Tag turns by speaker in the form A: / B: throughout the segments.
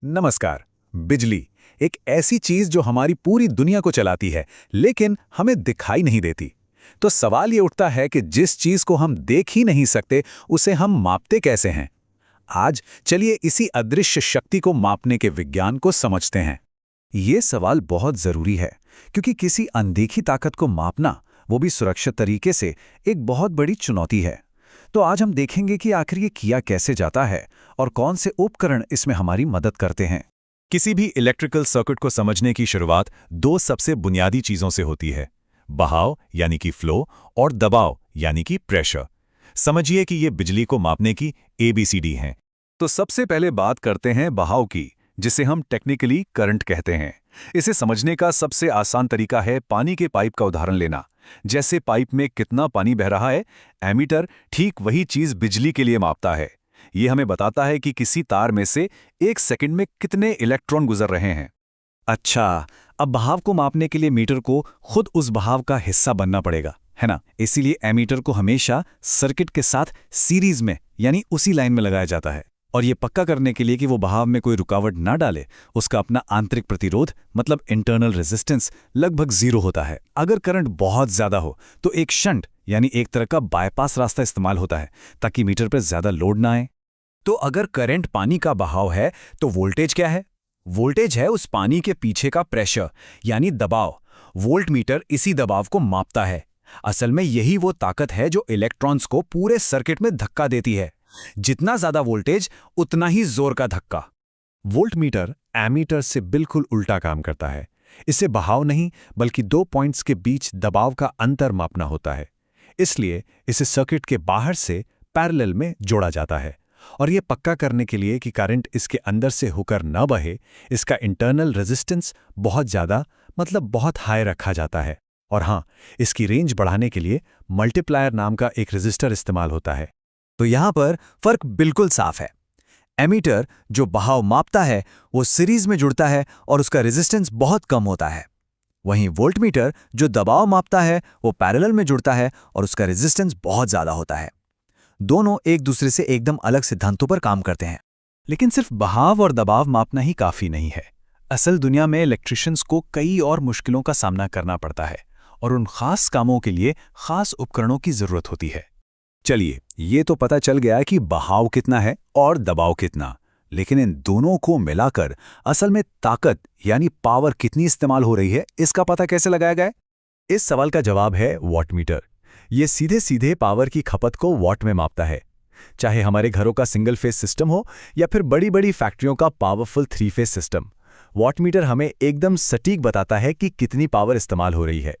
A: नमस्कार। बिजली एक ऐसी चीज जो हमारी पूरी दुनिया को चलाती है, लेकिन हमें दिखाई नहीं देती। तो सवाल ये उठता है कि जिस चीज को हम देख ही नहीं सकते, उसे हम मापते कैसे हैं? आज चलिए इसी अदृश्य शक्ति को मापने के विज्ञान को समझते हैं। ये सवाल बहुत जरूरी है, क्योंकि किसी अनदेखी ताकत को मापना, वो भी सुरक्षित तरीके से, एक बहुत बड़ी चुनौती है। तो आज हम देखेंगे कि आखिर ये किया कैसे जाता है और कौन से उपकरण इसमें हमारी मदद करते हैं।
B: किसी भी इलेक्ट्रिकल सर्किट को समझने की शुरुआत दो सबसे बुनियादी चीजों से होती है, बहाव यानी कि फ्लो और दबाव यानी कि प्रेशर। समझिए कि ये बिजली को मापने की ABCD हैं। तो सबसे पहले बात करते हैं बहाव की, जिसे हम टेक्निकली करंट कहते हैं। इसे समझने का सबसे आसान तरीका है पानी के पाइप का उदाहरण लेना। जैसे पाइप में कितना पानी बह रहा है, एमीटर ठीक वही चीज बिजली के लिए मापता है। ये हमें बताता है कि किसी तार में से एक सेकंड में कितने इलेक्ट्रॉन गुजर रहे हैं।
A: अच्छा, अब बहाव को मापने के लिए मीटर को खुद उस बहाव का हिस्सा बनना पड़ेगा, है ना? इसीलिए एमीटर को हमेशा सर्किट के साथ सीरीज में यानी उसी लाइन में लगाया जाता है। और ये पक्का करने के लिए कि वो बहाव में कोई रुकावट ना डाले, उसका अपना आंतरिक प्रतिरोध मतलब इंटरनल रेजिस्टेंस लगभग 0 होता है। अगर करंट बहुत ज्यादा हो तो एक शंट यानी एक तरह का बायपास रास्ता इस्तेमाल होता है, ताकि मीटर पर ज्यादा लोड ना आए। तो अगर करंट पानी का बहाव है, तो वोल्टेज क्या है? वोल्टेज है उस पानी के पीछे का प्रेशर यानी दबाव। वोल्ट मीटर इसी दबाव को मापता है। असल में यही वो ताकत है जो इलेक्ट्रॉन्स को पूरे सर्किट में धक्का देती है। जितना ज्यादा वोल्टेज, उतना ही जोर का धक्का।
B: वोल्ट मीटर एमीटर से बिल्कुल उल्टा काम करता है। इसे बहाव नहीं, बल्कि 2 पॉइंट्स के बीच दबाव का अंतर मापना होता है। इसलिए इसे सर्किट के बाहर से पैरेलल में जोड़ा जाता है। और यह पक्का करने के लिए कि करंट इसके अंदर से होकर न बहे, इसका इंटरनल रेजिस्टेंस बहुत ज्यादा मतलब बहुत हाई रखा जाता है। और हाँ, इसकी रेंज बढ़ाने के लिए मल्टीप्लायर नाम का एक रेजिस्टर इस्तेमाल होता है।
A: तो यहां पर फर्क बिल्कुल साफ है। एमीटर जो बहाव मापता है, वो सीरीज में जुड़ता है और उसका रेजिस्टेंस बहुत कम होता है। वहीं वोल्टमीटर जो दबाव मापता है, वो पैरेलल में जुड़ता है और उसका रेजिस्टेंस बहुत ज्यादा होता है। दोनों एक दूसरे से एकदम अलग सिद्धांतों पर काम करते हैं। लेकिन सिर्फ बहाव और दबाव मापना ही काफी नहीं है। असल दुनिया में इलेक्ट्रिशियंस को कई और मुश्किलों का सामना करना पड़ता है और उन खास कामों के लिए खास उपकरणों की जरूरत होती है।
B: चलिए, ये तो पता चल गया कि बहाव कितना है और दबाव कितना, लेकिन इन दोनों को मिलाकर असल में ताकत यानी पावर कितनी इस्तेमाल हो रही है, इसका पता कैसे लगाया गया? इस सवाल का जवाब है वॉटमीटर। ये सीधे सीधे पावर की खपत को वॉट में मापता है। चाहे हमारे घरों का सिंगल फेज सिस्टम हो या फिर बड़ी बड़ी फैक्ट्रियों का पावरफुल 3 फेज सिस्टम, वॉटमीटर हमें एकदम सटीक बताता है कि कितनी पावर इस्तेमाल हो रही है।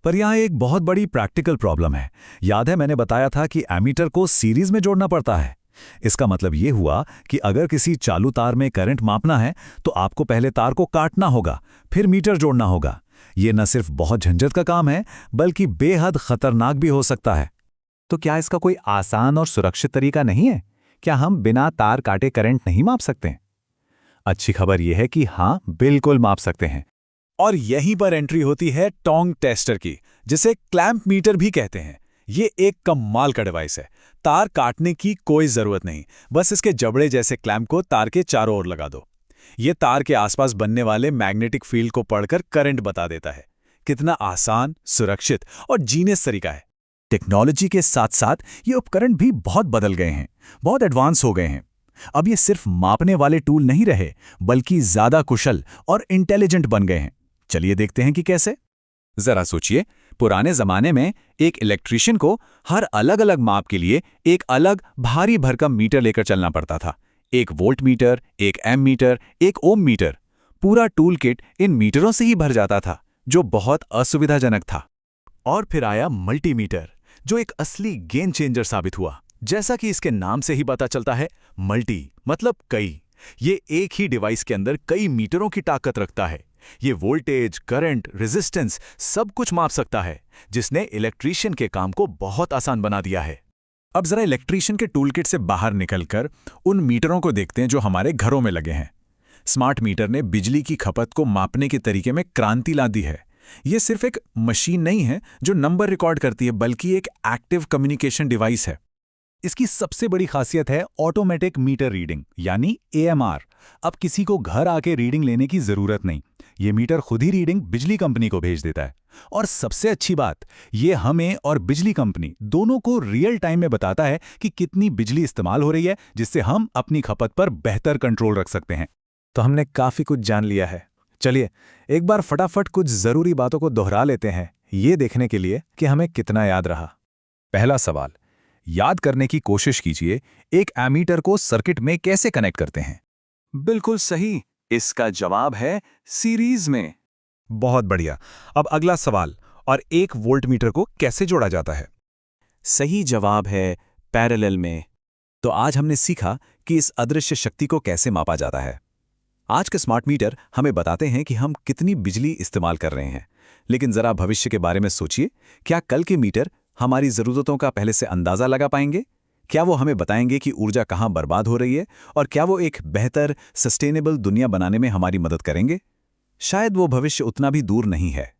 A: पर यहाँ एक बहुत बड़ी प्रैक्टिकल प्रॉब्लम है। याद है मैंने बताया था कि एमीटर को सीरीज में जोड़ना पड़ता है। इसका मतलब ये हुआ कि अगर किसी चालू तार में करंट मापना है, तो आपको पहले तार को काटना होगा, फिर मीटर जोड़ना होगा। ये न सिर्फ बहुत झंझट का काम है, बल्कि बेहद खतरनाक भी हो सकता है।
B: तो क्या इसका कोई आसान और सुरक्षित तरीका नहीं है? क्या हम बिना तार काटे करंट नहीं माप सकते? अच्छी खबर यह है कि हाँ, बिल्कुल माप सकते हैं।
A: और यहीं पर एंट्री होती है टोंग टेस्टर की, जिसे क्लैंप मीटर भी कहते हैं। ये एक कमाल का डिवाइस है। तार काटने की कोई जरूरत नहीं, बस इसके जबड़े जैसे क्लैंप को तार के चारों ओर लगा दो। ये तार के आसपास बनने वाले मैग्नेटिक फील्ड को पढ़कर करंट बता देता है। कितना आसान, सुरक्षित और जीनियस तरीका है। टेक्नोलॉजी के साथ साथ ये उपकरण भी बहुत बदल गए हैं, बहुत एडवांस हो गए हैं। अब ये सिर्फ मापने वाले टूल नहीं रहे, बल्कि ज्यादा कुशल और इंटेलिजेंट बन गए हैं। चलिए देखते हैं कि कैसे।
B: जरा सोचिए, पुराने जमाने में एक इलेक्ट्रिशियन को हर अलग अलग माप के लिए एक अलग भारी भरकम मीटर लेकर चलना पड़ता था। एक वोल्ट मीटर, एक एम मीटर, एक ओम मीटर। पूरा टूल किट इन मीटरों से ही भर जाता था, जो बहुत असुविधाजनक था।
A: और फिर आया मल्टीमीटर, जो एक असली गेम चेंजर साबित हुआ। जैसा कि इसके नाम से ही पता चलता है, मल्टी मतलब कई। ये एक ही डिवाइस के अंदर कई मीटरों की ताकत रखता है। ये वोल्टेज, करंट, रेजिस्टेंस सब कुछ माप सकता है, जिसने इलेक्ट्रिशियन के काम को बहुत आसान बना दिया है। अब जरा इलेक्ट्रिशियन के टूलकिट से बाहर निकलकर उन मीटरों को देखते हैं जो हमारे घरों में लगे हैं। स्मार्ट मीटर ने बिजली की खपत को मापने के तरीके में क्रांति ला दी है। ये सिर्फ एक मशीन नहीं है जो नंबर रिकॉर्ड करती है, बल्कि एक एक्टिव कम्युनिकेशन डिवाइस है।
B: इसकी सबसे बड़ी खासियत है ऑटोमेटिक मीटर रीडिंग यानी AMR। अब किसी को घर आके रीडिंग लेने की जरूरत नहीं, ये मीटर खुद ही रीडिंग बिजली कंपनी को भेज देता है। और सबसे अच्छी बात, ये हमें और बिजली कंपनी दोनों को रियल टाइम में बताता है कि कितनी बिजली इस्तेमाल हो रही है, जिससे हम अपनी खपत पर बेहतर कंट्रोल रख सकते हैं।
C: तो हमने काफी कुछ जान लिया है। चलिए एक बार फटाफट कुछ जरूरी बातों को दोहरा लेते हैं, ये देखने के लिए कि हमें कितना याद रहा।
B: पहला सवाल, याद करने की कोशिश कीजिए, एक एमीटर को सर्किट में कैसे कनेक्ट करते हैं?
A: बिल्कुल सही, इसका जवाब है सीरीज में।
B: बहुत बढ़िया। अब अगला सवाल, और एक वोल्टमीटर को कैसे जोड़ा जाता है?
A: सही जवाब है पैरेलल में।
C: तो आज हमने सीखा कि इस अदृश्य शक्ति को कैसे मापा जाता है। आज के स्मार्ट मीटर हमें बताते हैं कि हम कितनी बिजली इस्तेमाल कर रहे हैं, लेकिन जरा भविष्य के बारे में सोचिए। क्या कल के मीटर हमारी ज़रूरतों का पहले से अंदाज़ा लगा पाएंगे? क्या वो हमें बताएंगे कि ऊर्जा कहाँ बर्बाद हो रही है, और क्या वो एक बेहतर सस्टेनेबल दुनिया बनाने में हमारी मदद करेंगे? शायद वो भविष्य उतना भी दूर नहीं है।